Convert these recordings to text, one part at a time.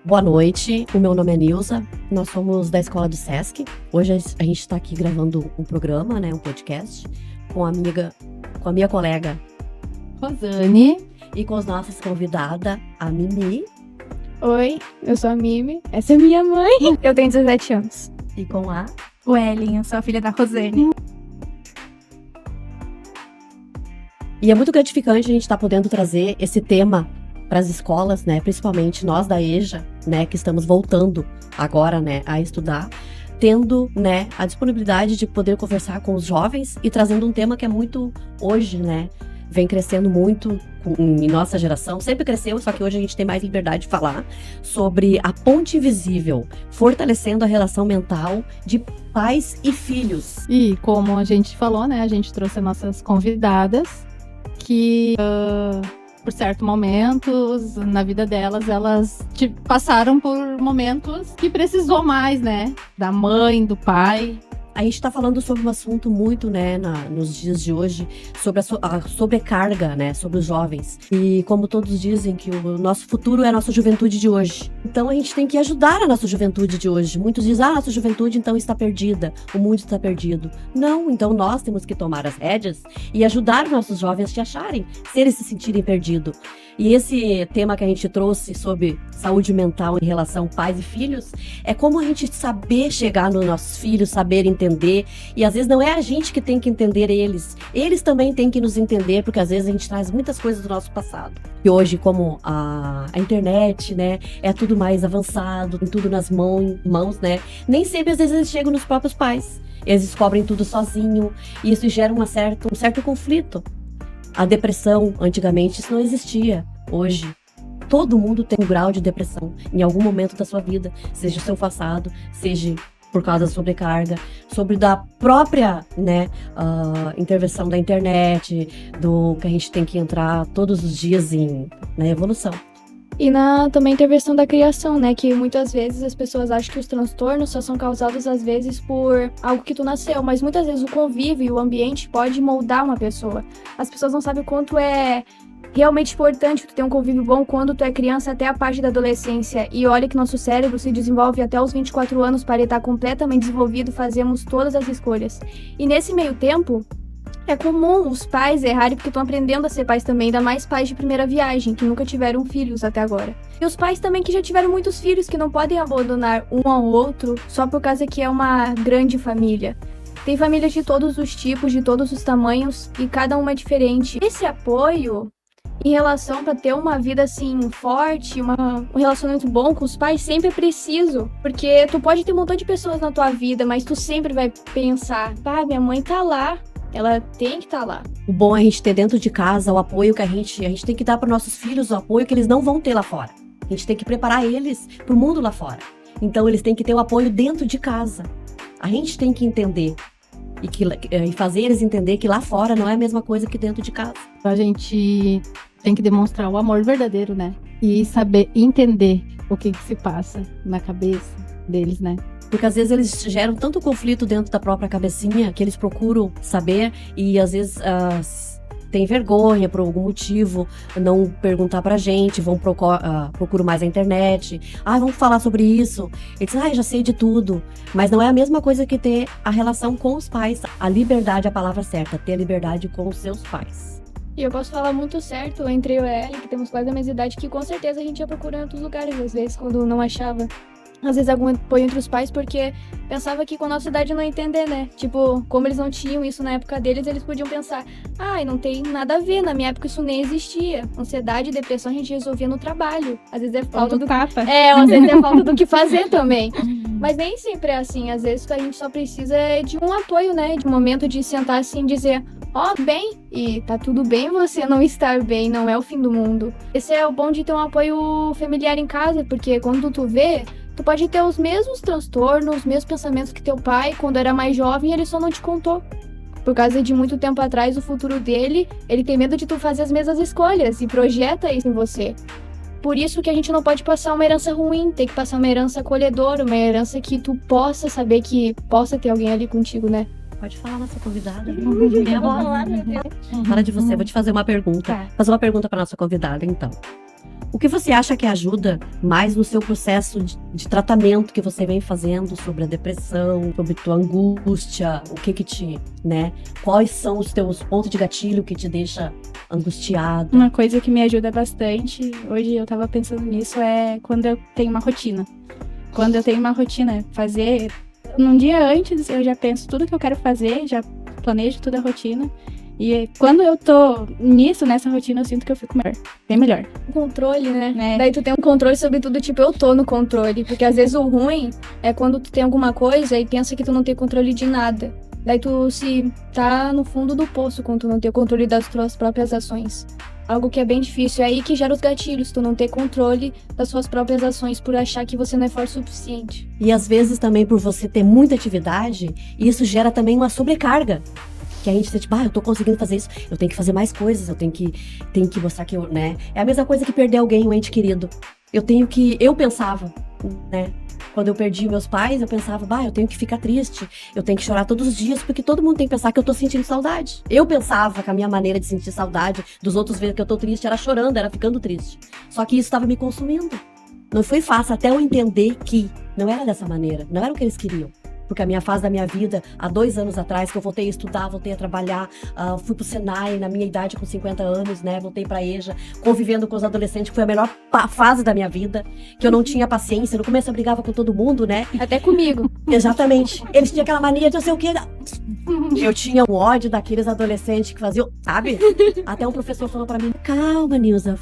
Boa noite, o meu nome é Nilza, nós somos da Escola do Sesc. Hoje a gente está aqui gravando um programa, um podcast, com a minha colega Rosane e com as nossas convidadas, a Mimi. Oi, eu sou a Mimi, essa é minha mãe, eu tenho 17 anos. E com a Ellen, eu sou a filha da Rosane. E é muito gratificante a gente estar podendo trazer esse tema para as escolas, principalmente nós da EJA, que estamos voltando agora, a estudar, tendo, a disponibilidade de poder conversar com os jovens e trazendo um tema que é muito hoje, vem crescendo muito em nossa geração, sempre cresceu, só que hoje a gente tem mais liberdade de falar sobre a ponte invisível, fortalecendo a relação mental de pais e filhos. E como a gente falou, a gente trouxe nossas convidadas que, por certos momentos na vida delas, elas passaram por momentos que precisou mais, da mãe, do pai. A gente está falando sobre um assunto muito, nos dias de hoje, sobre a sobrecarga, sobre os jovens. E como todos dizem, que o nosso futuro é a nossa juventude de hoje. Então a gente tem que ajudar a nossa juventude de hoje. Muitos dizem, nossa juventude então está perdida, o mundo está perdido. Não, então nós temos que tomar as rédeas e ajudar os nossos jovens a se acharem, se eles se sentirem perdidos. E esse tema que a gente trouxe sobre saúde mental em relação pais e filhos, é como a gente saber chegar nos nossos filhos, saber entender, e às vezes não é a gente que tem que entender eles também têm que nos entender, porque às vezes a gente traz muitas coisas do nosso passado. E hoje, como a internet, é tudo mais avançado, tem tudo nas mãos, nem sempre às vezes eles chegam nos próprios pais, eles descobrem tudo sozinho, e isso gera um certo conflito. A depressão, antigamente, isso não existia. Hoje, todo mundo tem um grau de depressão em algum momento da sua vida, seja o seu passado, seja por causa da sobrecarga, sobre da própria intervenção da internet, do que a gente tem que entrar todos os dias na evolução. E também intervenção da criação, que muitas vezes as pessoas acham que os transtornos só são causados às vezes por algo que tu nasceu, mas muitas vezes o convívio e o ambiente pode moldar uma pessoa. As pessoas não sabem o quanto é realmente importante tu ter um convívio bom quando tu é criança até a parte da adolescência. E olha que nosso cérebro se desenvolve até os 24 anos para ele estar completamente desenvolvido, fazemos todas as escolhas. E nesse meio tempo, é comum os pais errarem porque estão aprendendo a ser pais também, ainda mais pais de primeira viagem, que nunca tiveram filhos até agora. E os pais também que já tiveram muitos filhos, que não podem abandonar um ao outro só por causa que é uma grande família. Tem famílias de todos os tipos, de todos os tamanhos, e cada uma é diferente. Esse apoio em relação para ter uma vida assim forte, um relacionamento bom com os pais sempre é preciso, porque tu pode ter um montão de pessoas na tua vida, mas tu sempre vai pensar, minha mãe tá lá, ela tem que estar lá. O bom é a gente ter dentro de casa o apoio que a gente tem que dar para nossos filhos, o apoio que eles não vão ter lá fora. A gente tem que preparar eles para o mundo lá fora. Então eles têm que ter o apoio dentro de casa. A gente tem que entender e fazer eles entender que lá fora não é a mesma coisa que dentro de casa. A gente tem que demonstrar o amor verdadeiro, e saber entender o que se passa na cabeça deles, Porque às vezes eles geram tanto conflito dentro da própria cabecinha que eles procuram saber e às vezes tem vergonha por algum motivo, não perguntar pra gente, procuram mais a internet. Vamos falar sobre isso. Eles dizem, já sei de tudo. Mas não é a mesma coisa que ter a relação com os pais. A liberdade é a palavra certa, ter a liberdade com os seus pais. E eu posso falar muito certo entre eu e ela, que temos quase a mesma idade, que com certeza a gente ia procurar em outros lugares, às vezes, quando não achava. Às vezes algum apoio entre os pais, porque pensava que com a nossa idade não ia entender, Tipo, como eles não tinham isso na época deles, eles podiam pensar, não tem nada a ver, na minha época isso nem existia. Ansiedade e depressão a gente resolvia no trabalho. Às vezes é falta do capa. Às vezes é falta do que fazer também. Mas nem sempre é assim, às vezes a gente só precisa de um apoio, de um momento de sentar assim e dizer, bem, e tá tudo bem você não estar bem, não é o fim do mundo. Esse é o bom de ter um apoio familiar em casa, porque quando tu vê, tu pode ter os mesmos transtornos, os mesmos pensamentos que teu pai, quando era mais jovem, ele só não te contou. Por causa de muito tempo atrás, o futuro dele, ele tem medo de tu fazer as mesmas escolhas e projeta isso em você. Por isso que a gente não pode passar uma herança ruim, tem que passar uma herança acolhedora, uma herança que tu possa saber que possa ter alguém ali contigo, Pode falar, nossa convidada. Fala de você, vou te fazer uma pergunta. Tá. Fazer uma pergunta para nossa convidada, então. O que você acha que ajuda mais no seu processo de tratamento que você vem fazendo sobre a depressão, sobre tua angústia, o que te, né? Quais são os teus pontos de gatilho que te deixa angustiada? Uma coisa que me ajuda bastante, hoje eu tava pensando nisso, é quando eu tenho uma rotina. Quando eu tenho uma rotina, fazer... Num dia antes, eu já penso tudo que eu quero fazer, já planejo toda a rotina. E quando eu tô nessa rotina, eu sinto que eu fico melhor, bem melhor. Controle, né? É. Daí tu tem um controle sobre tudo, tipo, eu tô no controle. Porque às vezes o ruim é quando tu tem alguma coisa e pensa que tu não tem controle de nada. Daí tu se tá no fundo do poço quando tu não tem o controle das tuas próprias ações. Algo que é bem difícil. É aí que gera os gatilhos, tu não ter controle das suas próprias ações por achar que você não é forte o suficiente. E às vezes também por você ter muita atividade, isso gera também uma sobrecarga. Que a gente sente, eu tô conseguindo fazer isso, eu tenho que fazer mais coisas, eu tenho que mostrar que eu, né? É a mesma coisa que perder alguém, um ente querido. Eu pensava, né? Quando eu perdi meus pais, eu pensava, eu tenho que ficar triste, eu tenho que chorar todos os dias, porque todo mundo tem que pensar que eu tô sentindo saudade. Eu pensava que a minha maneira de sentir saudade dos outros ver que eu tô triste era chorando, era ficando triste. Só que isso estava me consumindo. Não foi fácil até eu entender que não era dessa maneira, não era o que eles queriam. Porque a minha fase da minha vida, há 2 anos atrás, que eu voltei a estudar, voltei a trabalhar, fui pro Senai, na minha idade com 50 anos, né, voltei pra EJA, convivendo com os adolescentes, que foi a melhor fase da minha vida, que eu não tinha paciência, no começo eu brigava com todo mundo, né. Até comigo. Exatamente. Eles tinham aquela mania de não sei o quê. Eu tinha um ódio daqueles adolescentes que faziam, sabe? Até um professor falou pra mim, calma, Nilza,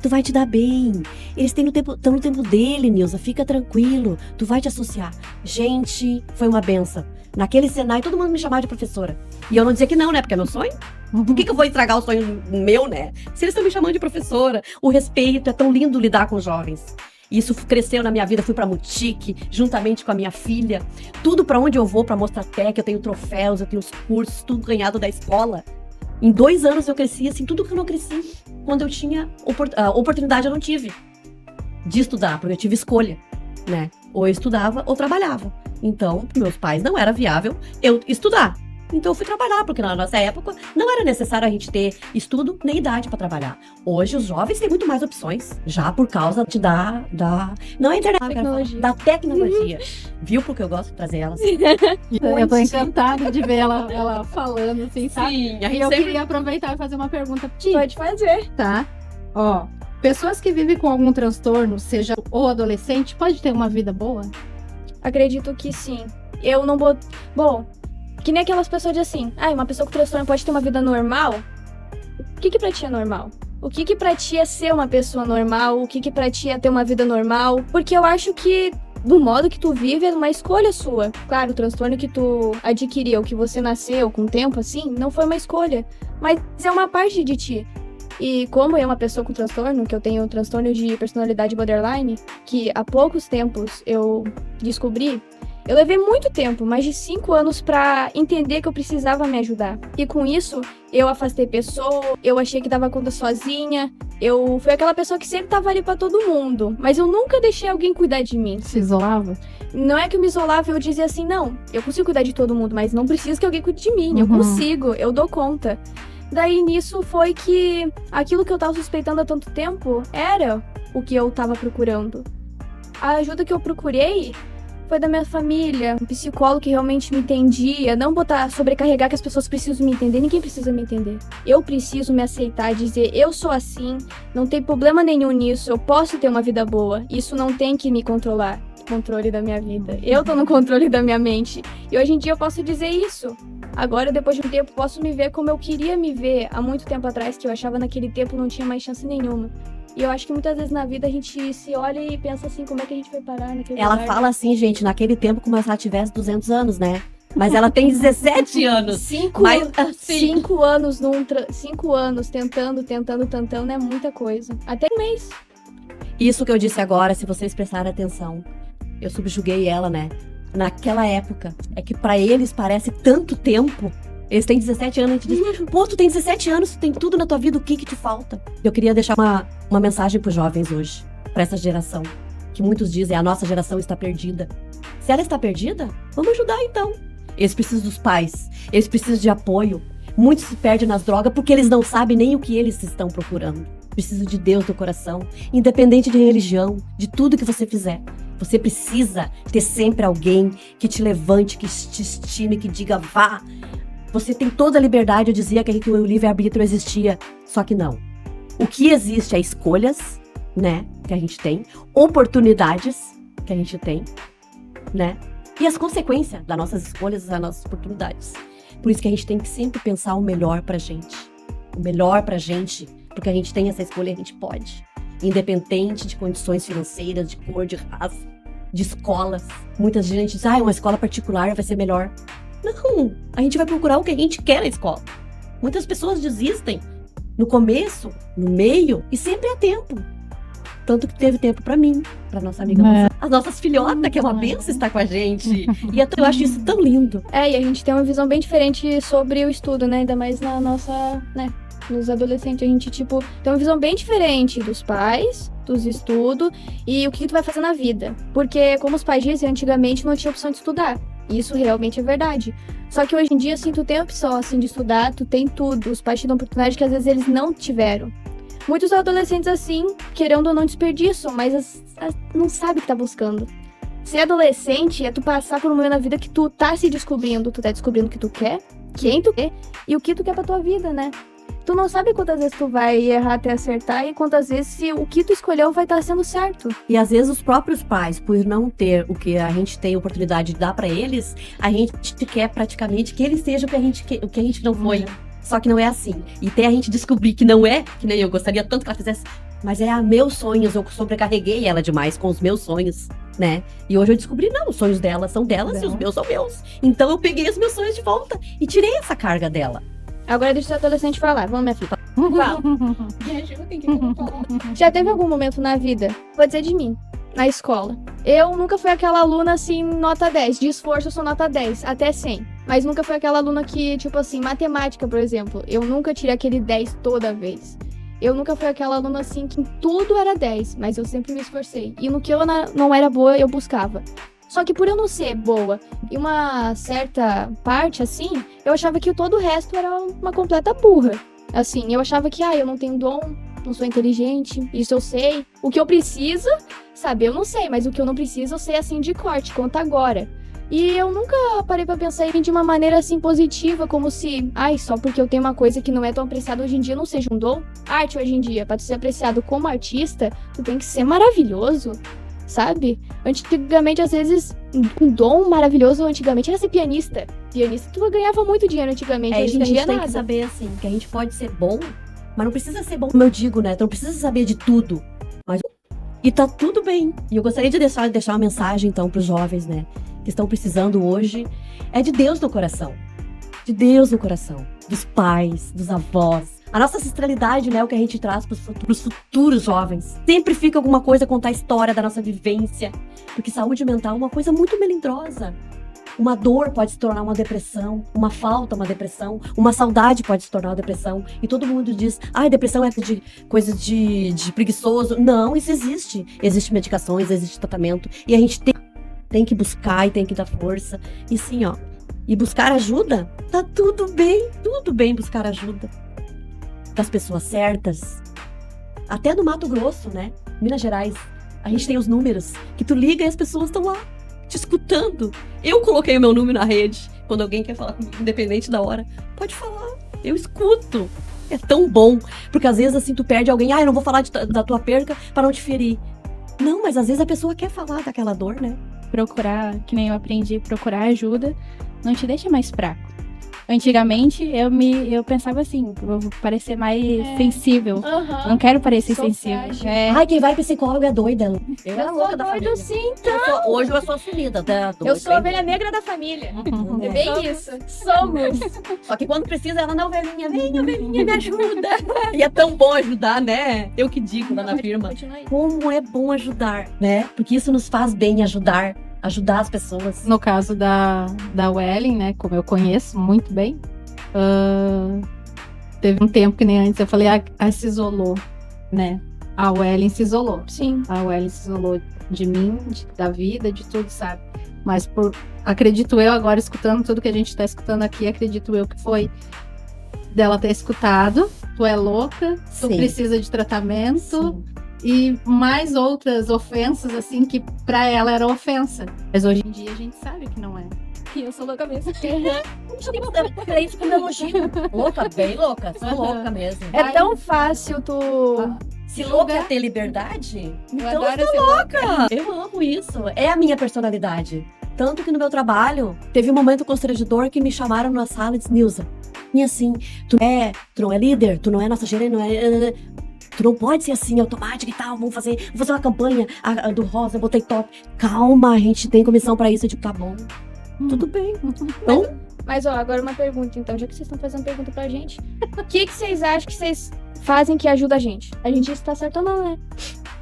tu vai te dar bem. Eles estão no tempo dele, Nilza, fica tranquilo, tu vai te associar. Gente, foi uma benção. Naquele Senai, todo mundo me chamava de professora. E eu não dizia que não, né? Porque é meu sonho. Por que eu vou estragar o sonho meu, né? Se eles estão me chamando de professora, o respeito, é tão lindo lidar com os jovens. Isso cresceu na minha vida, fui pra Mutique, juntamente com a minha filha. Tudo pra onde eu vou, pra Mostratec, eu tenho troféus, eu tenho os cursos, tudo ganhado da escola. Em 2 anos eu cresci, assim, tudo que eu não cresci. Quando eu tinha oportunidade, eu não tive de estudar, porque eu tive escolha, né? Ou eu estudava ou trabalhava. Então, para meus pais não era viável eu estudar. Então eu fui trabalhar, porque na nossa época não era necessário a gente ter estudo nem idade para trabalhar. Hoje os jovens têm muito mais opções, já por causa não é internet, Tecnologia. da tecnologia. Viu porque eu gosto de trazer elas? Eu tô encantada de ver ela falando, assim, sabe? Sim, a E gente eu sempre... queria aproveitar e fazer uma pergunta pra ti, Pode fazer. tá? Ó, pessoas que vivem com algum transtorno, seja ou adolescente, pode ter uma vida boa? Acredito que sim. Eu não vou... Bom, que nem aquelas pessoas de assim, uma pessoa com transtorno pode ter uma vida normal? O que pra ti é normal? O que pra ti é ser uma pessoa normal? O que pra ti é ter uma vida normal? Porque eu acho que do modo que tu vive é uma escolha sua. Claro, o transtorno que tu adquiriu, que você nasceu com o tempo, assim, não foi uma escolha. Mas é uma parte de ti. E como eu, uma pessoa com transtorno, que eu tenho transtorno de personalidade borderline, que há poucos tempos eu descobri, eu levei muito tempo, mais de 5 anos, pra entender que eu precisava me ajudar. E com isso, eu afastei pessoas, eu achei que dava conta sozinha, eu fui aquela pessoa que sempre tava ali pra todo mundo, mas eu nunca deixei alguém cuidar de mim. Se isolava? Não é que eu me isolava, eu dizia assim, não, eu consigo cuidar de todo mundo, mas não preciso que alguém cuide de mim, eu consigo, eu dou conta. Daí nisso foi que aquilo que eu tava suspeitando há tanto tempo era o que eu tava procurando. A ajuda que eu procurei foi da minha família, um psicólogo que realmente me entendia, não sobrecarregar que as pessoas precisam me entender, ninguém precisa me entender. Eu preciso me aceitar, dizer, eu sou assim, não tem problema nenhum nisso, eu posso ter uma vida boa, isso não tem que me controlar. Controle da minha vida. Eu tô no controle da minha mente. E hoje em dia eu posso dizer isso. Agora, depois de um tempo, posso me ver como eu queria me ver há muito tempo atrás, que eu achava naquele tempo não tinha mais chance nenhuma. E eu acho que muitas vezes na vida a gente se olha e pensa assim, como é que a gente foi parar naquele Ela lugar? fala assim, gente, naquele tempo como se ela tivesse 200 anos, né? Mas ela tem 17 anos. 5 anos 5 anos tentando é muita coisa. Até um mês. Isso que eu disse agora, se vocês prestarem atenção, eu subjuguei ela, né? Naquela época. É que pra eles parece tanto tempo. Eles têm 17 anos, a gente diz, pô, tu tem 17 anos, tu tem tudo na tua vida, o que te falta? Eu queria deixar uma mensagem pros jovens hoje, pra essa geração, que muitos dizem, a nossa geração está perdida. Se ela está perdida, vamos ajudar então. Eles precisam dos pais, eles precisam de apoio. Muitos se perdem nas drogas porque eles não sabem nem o que eles estão procurando. precisa de Deus no coração, independente de religião, de tudo que você fizer. Você precisa ter sempre alguém que te levante, que te estime, que diga vá. Você tem toda a liberdade. Eu dizia que o livre-arbítrio existia, só que não. O que existe é escolhas, né, que a gente tem, oportunidades que a gente tem, né, e as consequências das nossas escolhas, das nossas oportunidades. Por isso que a gente tem que sempre pensar o melhor pra gente. O melhor pra gente, porque a gente tem essa escolha, a gente pode. Independente de condições financeiras, de cor, de raça, de escolas. Muita gente diz, uma escola particular vai ser melhor. Não, a gente vai procurar o que a gente quer na escola. Muitas pessoas desistem no começo, no meio, e sempre há tempo. Tanto que teve tempo pra mim, pra nossa amiga, as nossas filhotas, que é uma benção estar com a gente. E eu acho isso tão lindo. E a gente tem uma visão bem diferente sobre o estudo, né? Ainda mais na nossa, né? Nos adolescentes, a gente, tem uma visão bem diferente dos pais, dos estudos e o que tu vai fazer na vida. Porque, como os pais dizem, antigamente não tinha opção de estudar. Isso realmente é verdade. Só que hoje em dia, assim, tu tem a opção, assim, de estudar, tu tem tudo. Os pais te dão oportunidade que às vezes eles não tiveram. Muitos adolescentes, assim, querendo ou não, desperdiçam, mas não sabe o que tá buscando. Ser adolescente é tu passar por um momento na vida que tu tá se descobrindo, tu tá descobrindo o que tu quer, quem tu quer e o que tu quer pra tua vida, né? Tu não sabe quantas vezes tu vai errar até acertar e quantas vezes o que tu escolheu vai estar sendo certo. E às vezes os próprios pais, por não ter o que a gente tem oportunidade de dar pra eles, a gente quer praticamente que eles sejam o que a gente não foi. Só que não é assim. E até a gente descobrir que não é, que nem eu gostaria tanto que ela fizesse, mas é meus sonhos, eu sobrecarreguei ela demais com os meus sonhos, né? E hoje eu descobri, não, os sonhos dela são delas e os meus são meus. Então eu peguei os meus sonhos de volta e tirei essa carga dela. Agora deixa o adolescente falar. Vamos, minha filha. Fala. Me ajudem, que eu vou falar. Já teve algum momento na vida, vou dizer de mim, na escola. Eu nunca fui aquela aluna, assim, nota 10. De esforço eu sou nota 10, até 100. Mas nunca fui aquela aluna que, matemática, por exemplo. Eu nunca tirei aquele 10 toda vez. Eu nunca fui aquela aluna, assim, que em tudo era 10. Mas eu sempre me esforcei. E no que eu não era boa, eu buscava. Só que por eu não ser boa em uma certa parte, assim, eu achava que todo o resto era uma completa burra. Assim, eu achava que, eu não tenho dom, não sou inteligente, isso eu sei. O que eu preciso saber, eu não sei, mas o que eu não preciso, eu sei, assim, de corte, conta agora. E eu nunca parei pra pensar em mim de uma maneira, assim, positiva, como se, só porque eu tenho uma coisa que não é tão apreciada hoje em dia, não seja um dom. Arte hoje em dia, pra tu ser apreciado como artista, tu tem que ser maravilhoso. Sabe? Antigamente, às vezes, um dom maravilhoso antigamente era ser pianista. Pianista, tu ganhava muito dinheiro antigamente, hoje em dia a gente tem nada. que saber, assim, que a gente pode ser bom, mas não precisa ser bom, como eu digo, né? Tu não precisa saber de tudo. E tá tudo bem. E eu gostaria de deixar uma mensagem, então, pros jovens, né? Que estão precisando hoje, é de Deus no coração. De Deus no coração. Dos pais, dos avós. A nossa ancestralidade, né, é o que a gente traz pros futuros jovens. Sempre fica alguma coisa, contar a história da nossa vivência. Porque saúde mental é uma coisa muito melindrosa. Uma dor pode se tornar uma depressão, uma falta, uma depressão, uma saudade pode se tornar uma depressão. E todo mundo diz, depressão é coisa de preguiçoso. Não, isso existe. Existem medicações, existe tratamento. E a gente tem que buscar e tem que dar força. E sim, e buscar ajuda, tá tudo bem buscar ajuda. Das pessoas certas. Até no Mato Grosso, né? Minas Gerais, a gente tem os números que tu liga e as pessoas estão lá te escutando. Eu coloquei o meu número na rede. Quando alguém quer falar comigo, independente da hora, pode falar. Eu escuto. É tão bom. Porque às vezes, assim, tu perde alguém. Eu não vou falar da tua perca para não te ferir. Não, mas às vezes a pessoa quer falar daquela dor, né? Procurar, que nem eu aprendi, procurar ajuda não te deixa mais fraco. Antigamente, eu pensava assim, eu vou parecer mais sensível. Não quero parecer sensível. Quem vai psicólogo é doida. Eu era louca da família. Sim, então. Hoje eu sou assumida. Eu sou a ovelha negra da família. É bem isso. Somos. Só que quando precisa, ela não, ovelhinha, vem, ovelhinha, me ajuda. E é tão bom ajudar, né? Eu que digo lá na firma. Como é bom ajudar, né? Porque isso nos faz bem ajudar as pessoas. No caso da Welling, né, como eu conheço muito bem, teve um tempo que nem antes eu falei, se isolou, né? A Welling se isolou. Sim. A Welling se isolou de mim, da vida, de tudo, sabe? Mas acredito eu, agora escutando tudo que a gente tá escutando aqui, acredito eu que foi dela ter escutado tu é louca, tu Sim. precisa de tratamento. Sim. E mais outras ofensas, assim, que pra ela era ofensa. Mas hoje em dia a gente sabe que não é. E eu sou louca mesmo. É isso como elogio. Louca, bem louca. Sou louca mesmo. É tão fácil tu. Se louca é ter liberdade, então adoro eu ser sou louca. Eu amo isso. É a minha personalidade. Tanto que no meu trabalho, teve um momento constrangedor que me chamaram na sala e disse, Nilza, e assim, tu não é líder, tu não é nossa gerente, não é... Tu não pode ser assim, automática e tal, vou fazer uma campanha a do rosa, botei top. Calma, a gente tem comissão pra isso. Eu digo, tá bom, tudo bem. Então, Mas ó, agora uma pergunta, então, já que vocês estão fazendo pergunta pra gente. O que vocês acham que vocês fazem que ajuda a gente? A gente está certo ou não, né?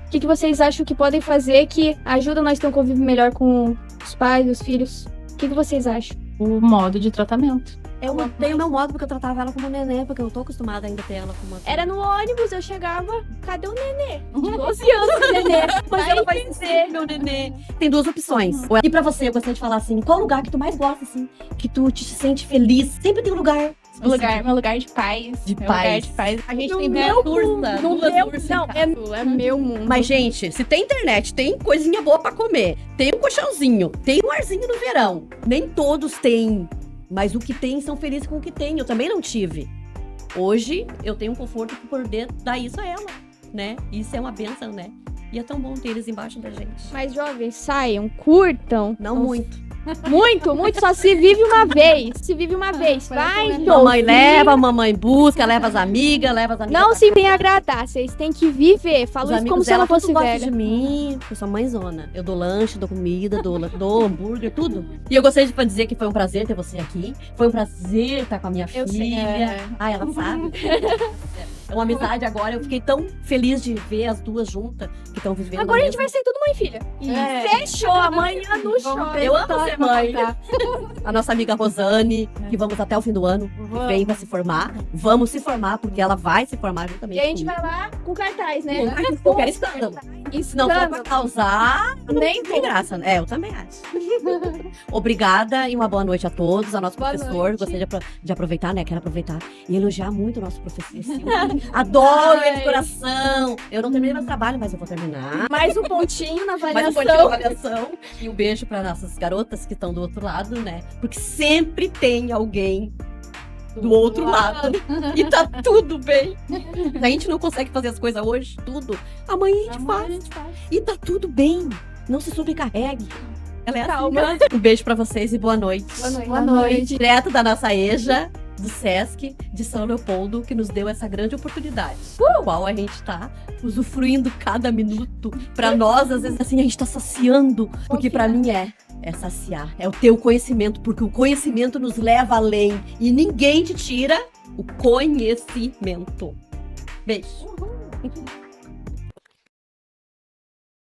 O que vocês acham que podem fazer que ajuda nós a ter um convívio melhor com os pais, os filhos? O que vocês acham? O modo de tratamento. eu mudei o meu modo porque eu tratava ela como neném, porque eu não tô acostumada ainda a ter ela como uma... Era no ônibus, eu chegava, cadê o nenê? De 12 anos, nenê. Mas ela vai ser meu nenê. Tem duas opções. E pra você, eu gostaria de falar assim, qual lugar que tu mais gosta, assim, que tu te sente feliz? Sempre tem um lugar. Meu lugar de paz. De meu paz. lugar de paz. A gente No tem meu duas mundo, ursas, no duas meu- ursas em não, casa. é meu mundo. Mas, gente, se tem internet, tem coisinha boa pra comer, tem um colchãozinho, tem um arzinho no verão. Nem todos têm, mas o que tem são felizes com o que tem. Eu também não tive. Hoje, eu tenho um conforto por poder dar isso a ela, né? Isso é uma bênção, né? E é tão bom ter eles embaixo da gente. Mas jovens, saiam, curtam. Não muito. Muito, só se vive uma vez. Se vive uma vez. Vai, Mamãe ouvir. leva, mamãe busca, leva as amigas, Não pra se tem agradar, vocês têm que viver. Falo Os isso como amigos se ela dela fosse tudo gostam velha. de mim, eu sou mãezona. Eu dou lanche, dou comida, dou hambúrguer, tudo. E eu gostaria de dizer que foi um prazer ter você aqui. Foi um prazer estar com a minha Eu sei, filha. Ah, ela sabe. É uma amizade agora. Eu fiquei tão feliz de ver as duas juntas que estão vivendo. Agora a gente mesmo. vai ser tudo mãe e filha. É. Fechou, amanhã no shopping. Eu amo ser mãe. A nossa amiga Rosane, que vamos até o fim do ano, Vamos. vem pra se formar. Vamos se formar, porque ela vai se formar juntamente E a gente comigo. vai lá com cartaz, né? Qualquer escândalo. Se não for pra causar, Nem tem graça. É, eu também acho. Obrigada e uma boa noite a todos. A nosso Boa professor, noite. gostaria de aproveitar, né? Quero aproveitar e elogiar muito o nosso professor Silvio. Adoro ele de coração. Eu não terminei meu trabalho, mas eu vou terminar. Mais um pontinho na Mais um avaliação. pontinho de avaliação. E um beijo para nossas garotas que estão do outro lado, né? Porque sempre tem alguém do outro lado. E tá tudo bem. A gente não consegue fazer as coisas hoje, tudo. Amanhã a gente faz. E tá tudo bem. Não se sobrecarregue. Ela é Calma. assim. Um beijo pra vocês e boa noite. Boa noite. Boa noite. Direto da nossa EJA, do SESC, de São Leopoldo, que nos deu essa grande oportunidade. A qual a gente tá usufruindo cada minuto. Pra nós, às vezes, assim, a gente tá saciando. Porque pra mim é saciar. É o teu conhecimento, porque o conhecimento nos leva além. E ninguém te tira o conhecimento. Beijo.